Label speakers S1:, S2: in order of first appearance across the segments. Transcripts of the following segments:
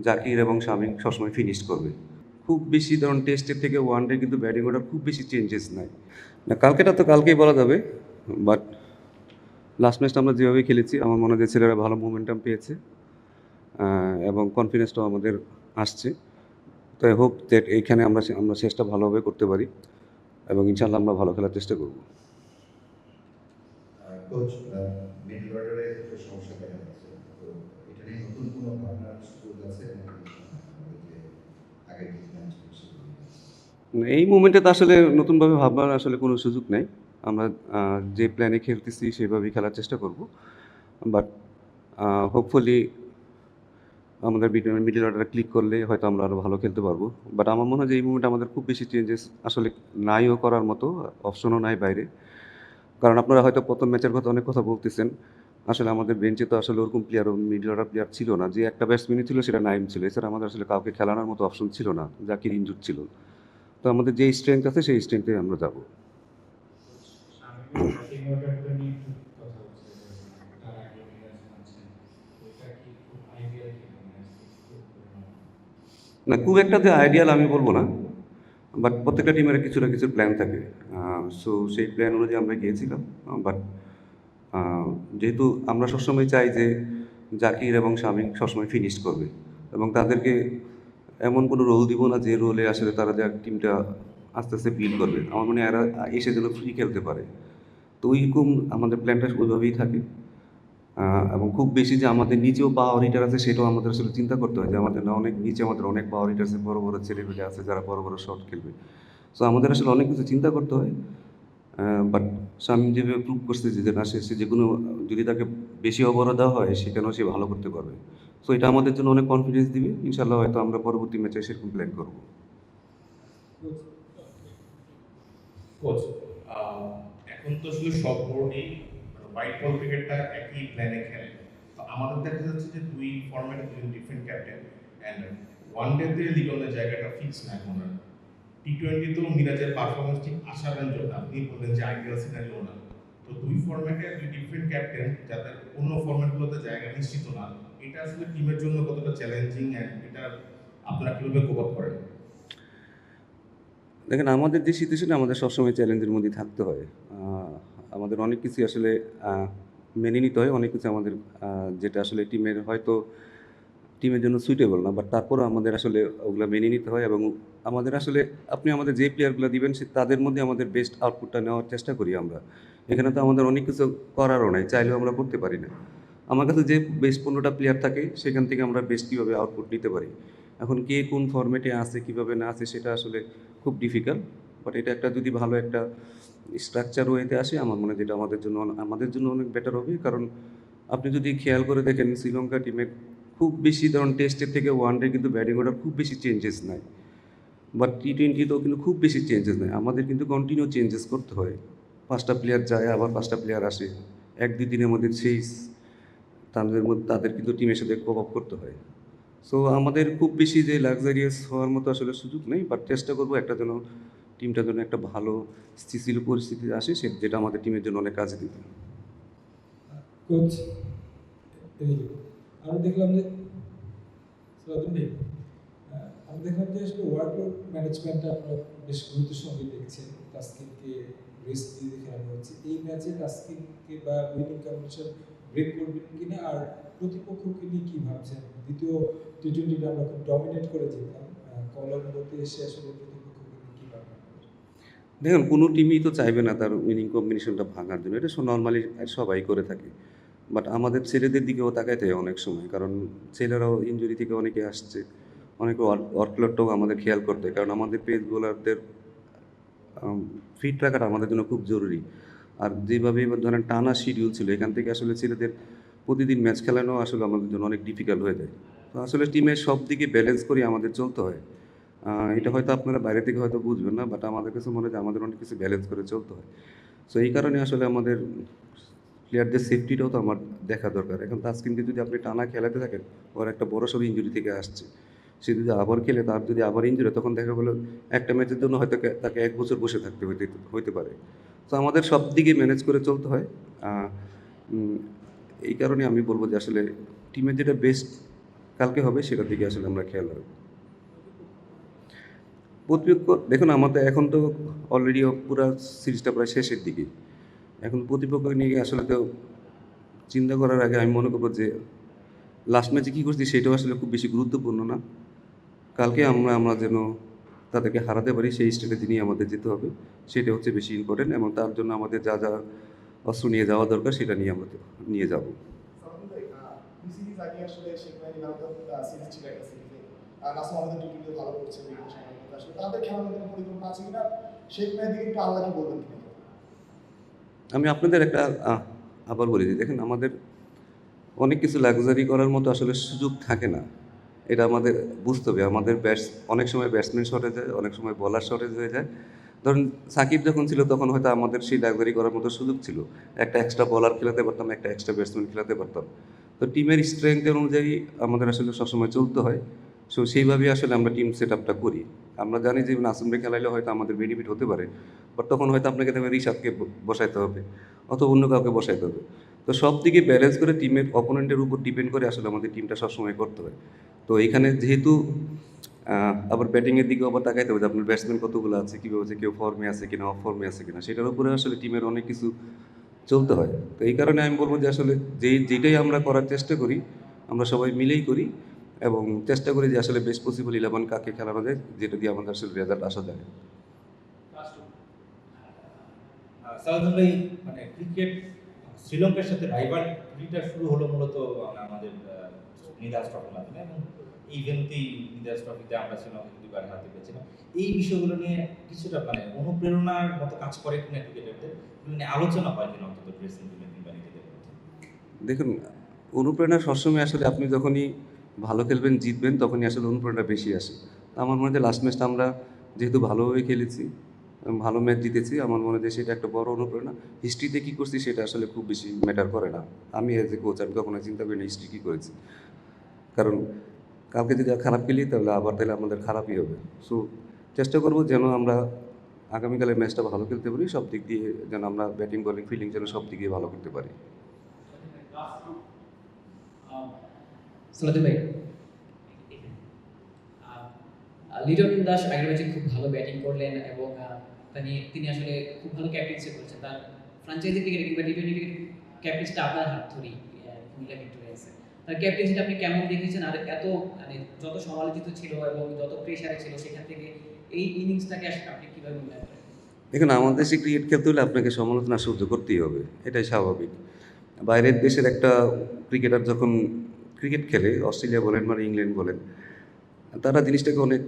S1: জাকির এবং শামীম সবসময় ফিনিশ করবে। খুব বেশি ধরুন টেস্টের থেকে ওয়ানডে কিন্তু ব্যাটিং অর্ডার খুব বেশি চেঞ্জেস নাই। না কালকেটা তো কালকেই বলা যাবে, বাট লাস্ট ম্যাচটা আমরা যেভাবে খেলেছি আমার মনে হয় যে ছেলেরা ভালো মোমেন্টাম পেয়েছে এবং কনফিডেন্সটাও আমাদের আসছে। তো আই হোপ দ্যাট এইখানে আমরা শেষটা ভালোভাবে করতে পারি এবং ইনশাআল্লাহ আমরা ভালো খেলার চেষ্টা করব।
S2: কোচ, মিডল অর্ডারে একটু সমস্যা দেখা যাচ্ছে, তো এটা নিয়ে নতুন কোনো ভাবনার সুযোগ আছে নাকি ওই যে আগের যে ম্যাচ
S1: এই মুমেন্টে তো আসলে নতুনভাবে ভাববার আসলে কোনো সুযোগ নেই। আমরা যে প্ল্যানে খেলতেছি সেভাবেই খেলার চেষ্টা করব। বাট হোপফুলি আমাদের মিডল অর্ডারে ক্লিক করলে হয়তো আমরা আরও ভালো খেলতে পারবো। বাট আমার মনে হয় যে এই মুমেন্টে আমাদের খুব বেশি চেঞ্জেস আসলে নাইও করার মতো, অপশনও নাই বাইরে। কারণ আপনারা হয়তো প্রথম ম্যাচের কথা অনেক কথা বলতেছেন। আসলে আমাদের বেঞ্চে তো আসলে ওরকম মিডল অর্ডার প্লেয়ার ছিল না। যে একটা ব্যাটসম্যানই ছিল সেটা নাইম ছিল। এছাড়া আমাদের আসলে কাউকে খেলানোর মতো অপশন ছিল না। জাকির ইনজুর ছিল। তো আমাদের যেই স্ট্রেংথ আছে সেই স্ট্রেংথে আমরা যাব। না খুব একটা যে আইডিয়াল আমি বলব না। বাট প্রত্যেকটা টিমের কিছু না কিছু প্ল্যান থাকে। সো সেই প্ল্যান অনুযায়ী আমরা গিয়েছিলাম। বাট যেহেতু আমরা সবসময় চাই যে জাকির এবং শামীম সবসময় ফিনিশ করবে এবং তাদেরকে এমন কোনো রোল দিব না যে রোলে আসলে তারা যে টিমটা আস্তে আস্তে বিল্ড করবে। আমার মনে হয় এরা এসে যেন ফ্রি খেলতে পারে। তো ওইরকম আমাদের প্ল্যানটা ওইভাবেই থাকে। এবং খুব বেশি যে আমাদের নিচেও পাওয়ার হিটার আছে সেটাও আমাদের আসলে চিন্তা করতে হয় যে আমাদের না অনেক নিচে আমাদের অনেক পাওয়ার হিটার আছে, বড় বড় ছেলেপেলে আছে যারা বড় বড় শট খেলবে। সো আমাদের আসলে অনেক কিছু চিন্তা করতে হয়। বাট শামীম যেভাবে প্রুভ করছে যে না সে যে কোনো যদি তাকে বেশি ওভারও দেওয়া হয় সেখানেও সে ভালো করতে পারবে। সো এটা আমাদের জন্য অনেক কনফিডেন্স দিবে। ইনশাআল্লাহ হয়তো আমরা পরবর্তী ম্যাচে সেরকম প্ল্যান করবো।
S3: কোচ, এখন তো আসলে সব বোর্ডই হোয়াইট বল ক্রিকেটটা একই প্ল্যানে খেলে। তো আমাদের দেখা যাচ্ছে যে দুই ফরম্যাটে দুই ডিফারেন্ট ক্যাপ্টেন, অ্যান্ড ওয়ান ডেতে লিটনের জায়গাটা ফিক্স না এখন আর। টি-20তেও মিরাজের পারফরমেন্স ঠিক আশার রেঞ্জে না, আপনি বললেন যে আইডিয়াল সিনারিও না। তো দুই ফরম্যাটে দুই ডিফারেন্ট ক্যাপ্টেন যাদের অন্য ফরম্যাটগুলোতে জায়গা নিশ্চিত না, এটা আসলে টিমের জন্য কতটা চ্যালেঞ্জিং, অ্যান্ড এটা আপনারা কীভাবে কোপ আপ করেন?
S1: দেখেন আমাদের যে সিচুয়েশনে আমাদের সবসময় চ্যালেঞ্জের মধ্যে থাকতে হয়। আমাদের অনেক কিছু আসলে মেনে নিতে হয়। অনেক কিছু আমাদের যেটা আসলে টিমের জন্য সুইটেবল না। বাট তারপরেও আমাদের আসলে ওগুলা মেনে নিতে হয় এবং আমাদের আসলে আপনি আমাদের যে প্লেয়ারগুলো দিবেন তাদের মধ্যে আমাদের বেস্ট আউটপুটটা নেওয়ার চেষ্টা করি আমরা। এখানে তো আমাদের অনেক কিছু করারও নাই, চাইলেও আমরা করতে পারি না। আমার কাছে যে বেস্ট 15টা প্লেয়ার থাকে সেখান থেকে আমরা বেস্ট কীভাবে আউটপুট নিতে পারি। এখন কে কোন ফরম্যাটে আছে কীভাবে না আছে সেটা আসলে খুব ডিফিকাল্ট। বাট এটা একটা যদি ভালো একটা স্ট্রাকচার ওয়েতে আসে আমার মনে হয় যেটা আমাদের জন্য অনেক বেটার হবে। কারণ আপনি যদি খেয়াল করে দেখেন শ্রীলঙ্কা টিমের খুব বেশি ধরুন টেস্টের থেকে ওয়ানডে কিন্তু ব্যাটিং অর্ডার খুব বেশি চেঞ্জেস নাই। বাট টি-20তেও কিন্তু খুব বেশি চেঞ্জেস নাই। আমাদের কিন্তু কন্টিনিউ চেঞ্জেস করতে হয়। 5টা প্লেয়ার যায় আবার 5টা প্লেয়ার আসে। 1-2 দিনের মধ্যে তাদের কিন্তু টিমের সাথে কোপ আপ করতে হয়। সো আমাদের খুব বেশি যে লাক্সারিয়াস হওয়ার মতো আসলে সুযোগ নেই। বাট চেষ্টা করব একটা যেন টিমটা যেন একটা ভালো স্থিতিশীল পরিস্থিতিতে আসে যেটা আমাদের টিমের জন্য অনেক কাজে দিবে।
S4: কোচ, আমরা দেখলাম যে আমি দেখলাম যে আসলে ওয়ার্কলোড ম্যানেজমেন্টটা আপনারা বেশ গুরুত্বের সঙ্গে দেখছেন। তাসকিনকে রেস্ট দিয়ে খেলানো হচ্ছে। এই ম্যাচে তাসকিনকে বা উইনিং কম্বিনেশন ব্রেক করবেন কিনা, আর প্রতিপক্ষকে নিয়ে কি ভাবছেন? দ্বিতীয় টি-20টা আমরা খুব ডমিনেট করে যেতাম, কলম্বোতে এসে আসলে প্রতিপক্ষকে নিয়ে কি ভাববেন?
S1: দেখুন কোনো টিমই তো চাইবে না তার উইনিং কম্বিনেশনটা ভাঙার জন্য। এটা নরমালি সবাই করে থাকে। বাট আমাদের ছেলেদের দিকেও তাকাইতে হয় অনেক সময়। কারণ ছেলেরাও ইনজুরি থেকে অনেকে আসছে। অনেকে ওয়ার্কলোডটাও আমাদের খেয়াল করতে হয়। কারণ আমাদের পেস বোলারদের ফিট রাখাটা আমাদের জন্য খুব জরুরি। আর যেভাবে এবার ধরেন টানা শিডিউল ছিল এখান থেকে আসলে ছেলেদের প্রতিদিন ম্যাচ খেলানো আসলে আমাদের জন্য অনেক ডিফিকাল্ট হয়ে যায়। তো আসলে টিমের সব দিকে ব্যালেন্স করে আমাদের চলতে হয়। এটা হয়তো আপনারা বাইরে থেকে হয়তো বুঝবেন না, বাট আমাদের কাছে মনে হয় যে আমাদের অনেক কিছু ব্যালেন্স করে চলতে হয়। সো এই কারণে আসলে আমাদের প্লেয়ারদের সেফটিটাও তো আমার দেখা দরকার। এখন তাসকিনকে যদি আপনি টানা খেলাতে থাকেন, ওর একটা বড়সড় ইনজুরি থেকে আসছে। সে যদি আবার খেলে তার যদি আবার ইনজুরি তখন দেখা গেলো একটা ম্যাচের জন্য হয়তো তাকে 1 বছর বসে থাকতে হইতে পারে। তো আমাদের সব দিকে ম্যানেজ করে চলতে হয়। উম, এই কারণে আমি বলব যে আসলে টিমের যেটা বেস্ট কালকে হবে সেটার দিকে আসলে আমরা খেয়াল রাখবো। প্রতিপক্ষ দেখুন আমাদের এখন তো অলরেডি পুরো সিরিজটা প্রায় শেষের দিকে। এখন প্রতিপক্ষ নিয়ে আসলে তো চিন্তা করার আগে আমি মনে করবো যে লাস্ট ম্যাচে কী করছি সেটাও আসলে খুব বেশি গুরুত্বপূর্ণ না। কালকে আমরা যেন তাদেরকে হারাতে পারি সেই স্ট্র্যাটেজি নিয়ে আমাদের যেতে হবে, সেটা হচ্ছে বেশি ইম্পর্টেন্ট, এবং তার জন্য আমাদের যা যা অস্ত্র নিয়ে যাওয়া দরকার সেটা নিয়ে আমরা নিয়ে যাব।
S5: সালামুন ভাই, দুই সিরিজ আগে আসলে শেখ মেহেদী সিরিজ ছিল একটা সিরিজে নাসুম আমাদের টি-টোয়েন্টিতে ভালো করছে বিভিন্ন সময় আসলে তাদের খেলার মধ্যে কোনো পরিকল্পনা আছে কিনা, শেখ মেহেদীকে একটু আল্লাহকে বলবেন কিনা?
S1: আমি আপনাদের একটা আবার বলে দিই, দেখেন আমাদের অনেক কিছু লাক্সারি করার মতো আসলে সুযোগ থাকে না, এটা আমাদের বুঝতে হবে। আমাদের অনেক সময় ব্যাটসম্যান শর্টেজ হয়, অনেক সময় বলার শর্টেজ হয়ে যায়। ধরুন সাকিব যখন ছিল তখন হয়তো আমাদের সেই লাক্সারি করার মতো সুযোগ ছিল, একটা এক্সট্রা বলার খেলাতে পারতাম, একটা এক্সট্রা ব্যাটসম্যান খেলাতে পারতাম। তো টিমের স্ট্রেংথের অনুযায়ী আমাদের আসলে সবসময় চলতে হয়। সো সেইভাবেই আসলে আমরা টিম সেট আপটা করি। আমরা জানি যে নাসুমকে খেলাইলে হয়তো আমাদের বেনিফিট হতে পারে, বাট তখন হয়তো আপনাকে তবে রিশাদকে বসাইতে হবে অথবা অন্য কাউকে বসাইতে হবে। তো সব দিকে ব্যালেন্স করে টিমের অপোনেন্টের উপর ডিপেন্ড করে আসলে আমাদের টিমটা সবসময় করতে হয়। তো এখানে যেহেতু আবার ব্যাটিংয়ের দিকে আবার তাকাইতে হবে যে আপনার ব্যাটসম্যান কতগুলো আছে, কীভাবে হচ্ছে কেউ ফর্মে আছে কিনা, অফ ফর্মে আছে কিনা, সেটার উপরে আসলে টিমের অনেক কিছু চলতে হয়। তো এই কারণে আমি বলবো যে আসলে যেটাই আমরা করার চেষ্টা করি আমরা সবাই মিলেই করি, এবং চেষ্টা করি যে আসলে বেস্ট পসিবল 11 কাকে খেলানো যায়, যেটা দিয়ে আমাদের আসলে রেজাল্ট আসা যায়।
S6: সালাদুল ভাই, মানে ক্রিকেট শ্রীলঙ্কার সাথে রাইভালরিটা শুরু হলো মূলত আমাদের নিদাস ট্রফির মাধ্যমে, এবং এই ইভেন্টেই নিদাস ট্রফিতে আমরা শ্রীলঙ্কা দুবার হাতে পেয়েছিলাম। এই বিষয়গুলো নিয়ে কিছুটা মানে অনুপ্রেরণার মতো কাজ করে কিনা ক্রিকেটারদের, মানে আলোচনা হয় কিনা অন্তত ড্রেসিং রুমে কিংবা নিজেদের মধ্যে?
S1: দেখুন, অনুপ্রেরণা সবসময় আসলে আপনি যখনই ভালো খেলবেন জিতবেন তখনই আসলে অনুপ্রেরণা বেশি আসে। তো আমার মনে হয় লাস্ট ম্যাচটা আমরা যেহেতু ভালোভাবে খেলেছি, ভালো ম্যাচ জিতেছি, আমার মনে হয় সেটা একটা বড় অনুপ্রেরণা। হিস্ট্রিতে কী করছি সেটা আসলে খুব বেশি ম্যাটার করে না। আমি এজ এ কোচ আমি কখনো চিন্তা করি না হিস্ট্রি কী করেছি, কারণ কালকে যদি খারাপ খেলি তাহলে আমাদের খারাপই হবে। সো চেষ্টা করব যেন আমরা আগামীকালের ম্যাচটা ভালো খেলতে পারি, সব দিক দিয়ে যেন আমরা ব্যাটিং বলিং ফিল্ডিং যেন সব দিক দিয়ে ভালো করতে পারি।
S7: সালাদুল ভাই, লিটন দাস আগের ম্যাচে খুব ভালো ব্যাটিং করলেন এবং তিনি আসলে খুব ভালো ক্যাপ্টেন্সি করেছেন। তার ফ্র্যাঞ্চাইজি ক্রিকেট কিংবা টি-20 ক্যাপ্টেন্সিটা আপনার হাত ধরেই কুমিল্লা ভিক্টোরিয়ান্সে। তার ক্যাপ্টেন্সিটা আপনি কেমন দেখেছেন? আর এত মানে যত সমালোচিত ছিল এবং যত প্রেশারে ছিল সেখান থেকে এই ইনিংসটাকে আপনি কীভাবে মূল্যায়ন করেন?
S1: দেখুন, আমাদের দেশে ক্রিকেট খেলতে হলে আপনাকে সমালোচনা সহ্য করতেই হবে, এটাই স্বাভাবিক। বাইরের দেশের একটা ক্রিকেটার যখন ক্রিকেট খেলে, অস্ট্রেলিয়া বলেন বা ইংল্যান্ড বলেন, তারা জিনিসটাকে অনেক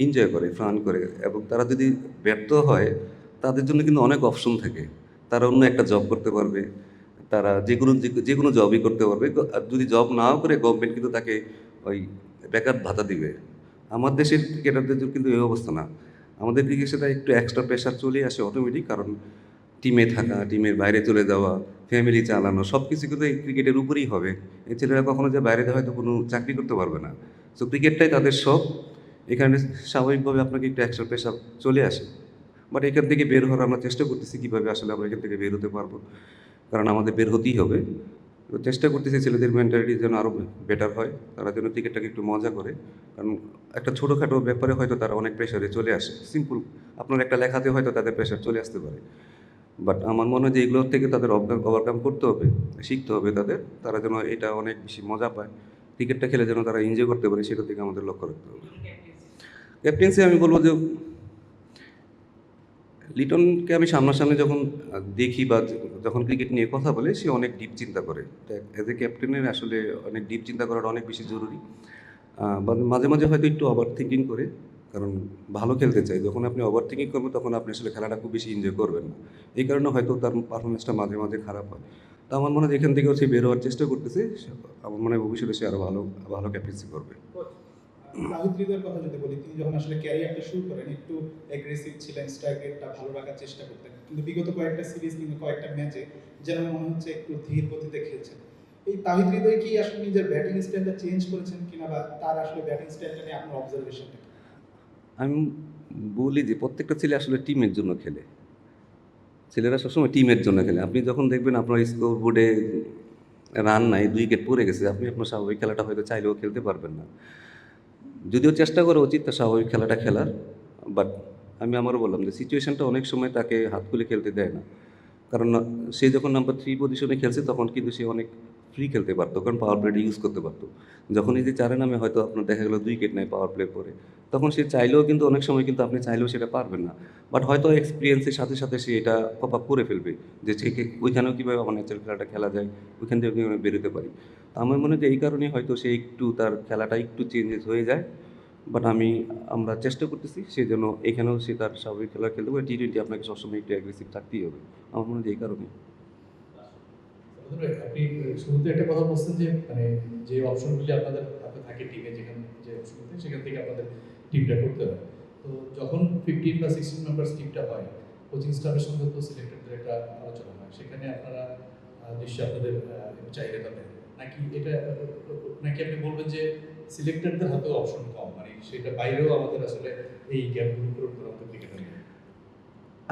S1: এনজয় করে, ফান করে, এবং তারা যদি ব্যর্থ হয় তাদের জন্য কিন্তু অনেক অপশন থাকে। তারা অন্য একটা জব করতে পারবে, তারা যে কোনো জবই করতে পারবে। আর যদি জব নাও করে গভর্নমেন্ট কিন্তু তাকে ওই বেকার ভাতা দিবে। আমার দেশের ক্রিকেটারদের কিন্তু এই অবস্থা না। আমাদের দিকে সেটা একটু এক্সট্রা প্রেশার চলে আসে অটোমেটিক, কারণ টিমে থাকা, টিমের বাইরে চলে যাওয়া, ফ্যামিলি চালানো সব কিছু কিন্তু এই ক্রিকেটের উপরেই হবে। এই ছেলেরা কখনো যে বাইরে হয়তো কোনো চাকরি করতে পারবে না। সো ক্রিকেটটাই তাদের সব, এখানে স্বাভাবিকভাবে আপনাকে একটু এক্সট্রা প্রেশার চলে আসে। বাট এখান থেকে বের হওয়ার আমরা চেষ্টা করতেছি কীভাবে আসলে আমরা এখান থেকে বের হতে পারবো, কারণ আমাদের বের হতেই হবে। তো চেষ্টা করতেছি ছেলেদের মেন্টালিটি যেন আরও বেটার হয়, তারা যেন ক্রিকেটটাকে একটু মজা করে, কারণ একটা ছোটোখাটো ব্যাপারে হয়তো তারা অনেক প্রেশারে চলে আসে। সিম্পল, আপনার একটা লেখাতে হয়তো তাদের প্রেশার চলে আসতে পারে, বাট আমার মনে হয় যে এগুলোর থেকে তাদের ওভারকাম করতে হবে, শিখতে হবে তাদের, তারা যেন এটা অনেক বেশি মজা পায়, ক্রিকেটটা খেলে যেন তারা এনজয় করতে পারে, সেটার দিকে আমাদের লক্ষ্য রাখতে হবে। ক্যাপ্টেন্সি আমি বলবো যে লিটনকে আমি সামনাসামনি যখন দেখি বা যখন ক্রিকেট নিয়ে কথা বলে, সে অনেক ডিপ চিন্তা করে। অ্যাজ এ ক্যাপ্টেনের আসলে অনেক ডিপ চিন্তা করাটা অনেক বেশি জরুরি। মাঝে মাঝে হয়তো একটু ওভার থিঙ্কিং করে, কারণ ভালো খেলতে চাই। যখন আপনি ওভার থিঙ্কিং করবেন তখন আপনি আসলে খেলাটা খুব বেশি এনজয় করবেন না। এই কারণে হয়তো তার পারফরমেন্সটা মাঝে মাঝে খারাপ হয়। তো আমার মনে হয় এখান থেকেও সে বের হওয়ার চেষ্টা করতেছে। আমার মনে হয় ভবিষ্যতে সে আরও ভালো ক্যাপ্টেন্সি করবে।
S5: তাহিদ হৃদয়ের কথা যদি বলি, তিনি যখন আসলে ক্যারিয়ারটা শুরু করেন একটু অ্যাগ্রেসিভ ছিলেন, স্ট্রাইক রেটটা ভালো রাখার চেষ্টা করতেন, কিন্তু বিগত কয়েকটা সিরিজ কিংবা কয়েকটা ম্যাচে যেন মনে হচ্ছে একটু ধীর গতিতে খেলছেন। এই তাহিদ হৃদয় কি আসলে নিজের ব্যাটিং স্টাইলটা চেঞ্জ করেছেন কিনা, বা তার আসলে ব্যাটিং স্টাইলটা নিয়ে আপনার অবজারভেশনটা?
S1: আমি বলি যে প্রত্যেকটা ছেলে আসলে টিমের জন্য খেলে, ছেলেরা সবসময় টিমের জন্য খেলে। আপনি যখন দেখবেন আপনার স্কোর বোর্ডে রান নাই, 2 উইকেট পড়ে গেছে, আপনি আপনার স্বাভাবিক খেলাটা হয়তো চাইলেও খেলতে পারবেন না। যদিও চেষ্টা করা উচিত তার স্বাভাবিক খেলাটা খেলার, বাট আমি আমারও বললাম যে সিচুয়েশনটা অনেক সময় তাকে হাত খুলে খেলতে দেয় না। কারণ সে যখন নাম্বার 3 পজিশনে খেলছে তখন কিন্তু সে অনেক ফ্রি খেলতে পারতো, কারণ পাওয়ার প্লেটা ইউজ করতে পারতো। যখন এই যে 4 নামে হয়তো আপনার দেখা গেল 2 উইকেট নেয় পাওয়ার প্লে পরে, তখন সে চাইলেও কিন্তু অনেক সময় কিন্তু আপনি চাইলেও সেটা পারবেন না। বাট হয়তো এক্সপিরিয়েন্সের সাথে সাথে সে এটা কপ আপ করে ফেলবে, যে ঠিক ওইখানেও কীভাবে আমার ন্যাচারাল খেলাটা খেলা যায়, ওইখান থেকে কীভাবে বেরোতে পারি। তো আমার মনে হয় যে এই কারণেই হয়তো সে একটু তার খেলাটা একটু চেঞ্জেস হয়ে যায়। বাট আমরা চেষ্টা করতেছি সে যেন এখানেও সে তার স্বাভাবিক খেলা খেলতে পারে। টি-20 আপনাকে সবসময় একটু অ্যাগ্রেসিভ থাকতেই হবে, আমার মনে হয় যে এই কারণে।
S8: আপনি শুরুতে একটা কথা বলছেন যে মানে যে অপশনগুলি আপনাদের হাতে থাকে টিমে, যেখানে যে অপশনগুলি সেখান থেকে আপনাদের টিমটা করতে হয়। তো যখন 15 বা 16 মেম্বার্স টিমটা হয়, কোচিং স্টাফের সঙ্গে তো সিলেক্টরদের একটা আলোচনা হয়, সেখানে আপনারা নিশ্চয়ই আপনাদের চাহিদাটা দেন নাকি আপনি বলবেন যে সিলেক্টরদের হাতেও অপশন কম, মানে সেটা বাইরেও আমাদের আসলে এই গ্যাপগুলি পূরণ করা আমাদের ক্রিকেটার?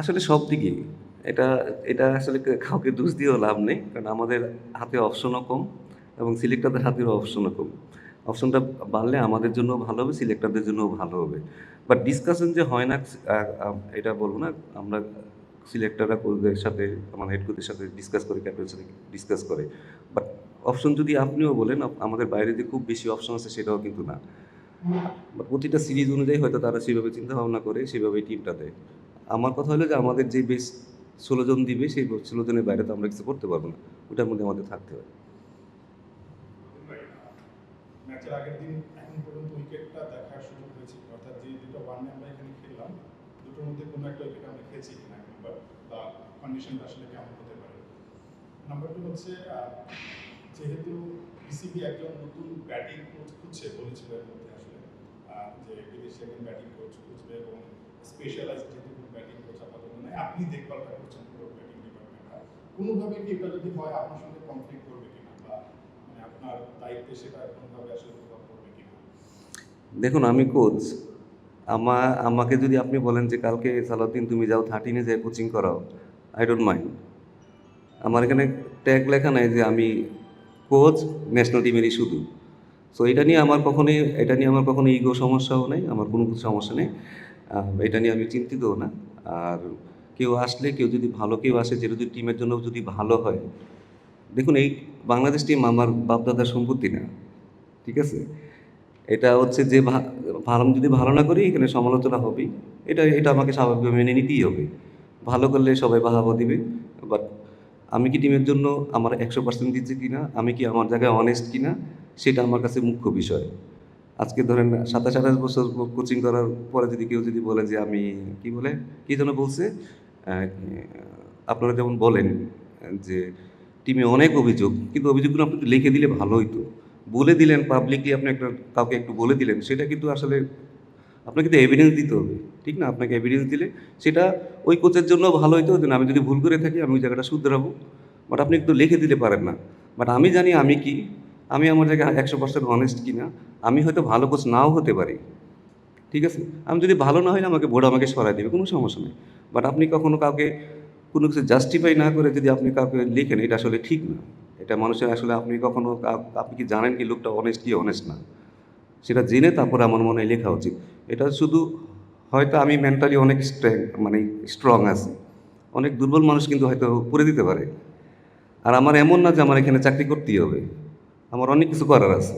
S1: আসলে সব দিকেই এটা এটা আসলে কাউকে দোষ দিয়েও লাভ নেই, কারণ আমাদের হাতে অপশনও কম এবং সিলেক্টরদের হাতেও অপশনও কম। অপশনটা বাড়লে আমাদের জন্য ভালো হবে, সিলেক্টরদের জন্যও ভালো হবে। বাট ডিসকাশন যে হয় না এটা বলবো না, আমরা সিলেক্টররা কোচদের সাথে, আমার হেড কোচের সাথে ডিসকাস করে, ক্যাপ্টেনের সাথে ডিসকাস করে। বাট অপশন যদি আপনিও বলেন আমাদের বাইরে যে খুব বেশি অপশন আছে সেটাও কিন্তু না। বাট প্রতিটা সিরিজ অনুযায়ী হয়তো তারা সেভাবে চিন্তা ভাবনা করে সেভাবেই টিমটা দেয়। আমার কথা হলো যে আমাদের যে বেশ 16 জন দিবে, সেই 16 জনের বাইরে তো আমরা কিছু করতে পারবো না, ওটার মধ্যে আমাদের থাকতে হবে।
S5: ম্যাচের আগের দিন এখন পর্যন্ত উইকেটটা দেখার সুযোগ হয়েছে, অর্থাৎ যে দুটো ওয়ান আমরা এখানে খেললাম, দুটোর মধ্যে কোনো একটা উইকেট আমরা খেয়েছি কিনা এক নম্বর, বা কন্ডিশনটা আসলে কেমন হতে পারে। নাম্বার 2 হচ্ছে যেহেতু বিসিবি একজন নতুন ব্যাটিং কোচ খুঁজছে, বলেছিল এর মধ্যে আসলে যে বিদেশি একজন ব্যাটিং কোচ খুঁজবে এবং স্পেশালাইজড যেহেতু কোনো ব্যাটিং কোচ আপাতত নয়, আপনি দেখভালটা করছেন পুরো ব্যাটিং ডিপার্টমেন্টটা, কোনোভাবে কি এটা যদি হয় আপনার সঙ্গে কনফ্লিক্ট করবে কিনা, বা মানে আপনার দায়িত্বে সেটা কোনোভাবে আসলে প্রভাব পড়বে কিনা?
S1: দেখুন, আমি কোচ, আমাকে যদি আপনি বলেন যে কালকে সালাউদ্দিন তুমি যাও 13-এ যাই কোচিং করাও, আই ডোন্ট মাইন্ড। আমার এখানে ট্যাগ লেখা নাই যে আমি কোচ ন্যাশনাল টিমেরই শুধু। সো এটা নিয়ে আমার কখনো ইগো সমস্যাও নেই, আমার কোনো কিছু সমস্যা নেই। এটা নিয়ে আমি চিন্তিতও না। আর কেউ আসলে, কেউ যদি ভালো কেউ আসে, যেটা যদি টিমের জন্য যদি ভালো হয়, দেখুন এই বাংলাদেশ টিম আমার বাপদাদার সম্পত্তি না, ঠিক আছে? এটা হচ্ছে যে ভালো যদি ভালো না করি এখানে সমালোচনা হবেই, এটা আমাকে স্বাভাবিকভাবে মেনে নিতেই হবে। ভালো করলে সবাই বাহাবা দিবে, বাট আমি কি টিমের জন্য আমার 100% দিচ্ছি কিনা, আমি কি আমার জায়গায় অনেস্ট কিনা, সেটা আমার কাছে মুখ্য বিষয়। আজকে ধরেন 27-28 বছর কোচিং করার পরে যদি কেউ যদি বলে যে আমি কি যেন বলছে, আপনারা যেমন বলেন যে টিমে অনেক অভিযোগ, কিন্তু অভিযোগগুলো আপনি একটু লিখে দিলে ভালো হইতো। বলে দিলেন পাবলিকলি, আপনি কাউকে একটু বলে দিলেন, সেটা কিন্তু আসলে আপনাকে কিন্তু এভিডেন্স দিতে হবে, ঠিক না? আপনাকে এভিডেন্স দিলে সেটা ওই কোচের জন্য ভালো হইতো যে আমি যদি ভুল করে থাকি আমি ওই জায়গাটা শুধরাবো। বাট আপনি একটু লিখে দিলে পারেন না। বাট আমি জানি আমি কি, আমি আমার জায়গায় 100% অনেস্ট কিনা। আমি হয়তো ভালো কোচ নাও হতে পারি, ঠিক আছে? আমি যদি ভালো না হয় আমাকে বোর্ড আমাকে সরাই দেবে, কোনো সমস্যা নেই। বাট আপনি কখনো কাউকে কোনো কিছু জাস্টিফাই না করে যদি আপনি কাউকে লিখেন, এটা আসলে ঠিক না। এটা মানুষের আসলে আপনি কি জানেন কি লোকটা অনেস্ট কি অনেস্ট না, সেটা জেনে তারপরে আমার মনে হয় লেখা উচিত। এটা শুধু হয়তো আমি মেন্টালি অনেক স্ট্রং আছি, অনেক দুর্বল মানুষ কিন্তু হয়তো করে দিতে পারে। আর আমার এমন না যে আমার এখানে চাকরি করতেই হবে, আমার অনেক কিছু করার আছে।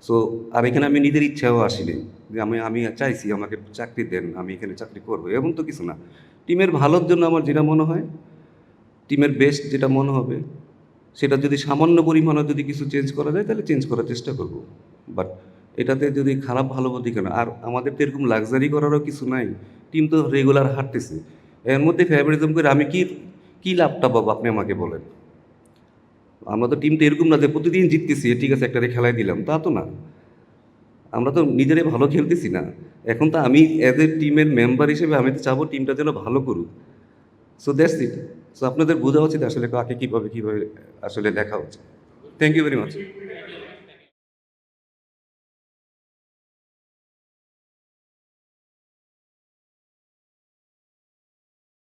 S1: সো আর এখানে আমি নিজের ইচ্ছাও আসিনি যে আমি চাইছি আমাকে চাকরি দেন, আমি এখানে চাকরি করবো, এমন তো কিছু না। টিমের ভালোর জন্য আমার যেটা মনে হয়, টিমের বেস্ট যেটা মনে হবে, সেটা যদি সামান্য পরিমাণে যদি কিছু চেঞ্জ করা যায় তাহলে চেঞ্জ করার চেষ্টা করব। বাট এটাতে যদি খারাপ ভালো বলতে কেন, আর আমাদের তো এরকম লাক্সারি করারও কিছু নাই। টিম তো রেগুলার হাঁটতেছে, এর মধ্যে ফেভারিজম করে আমি কি লাভটা পাবো আপনি আমাকে বলেন। আমরা তো টিমটা এরকম না যে প্রতিদিন জিততেছি, ঠিক আছে একটা খেলায় দিলাম, তা তো না। আমরা তো নিজেরাই ভালো খেলতেছি না। এখন তো আমি অ্যাজ এ টিমের মেম্বার হিসেবে আমি তো চাবো টিমটা যেন ভালো করুক। So that's it. সো আপনাদের বোঝা উচিত আসলে কাকে কীভাবে আসলে দেখা উচিত। Thank you very much.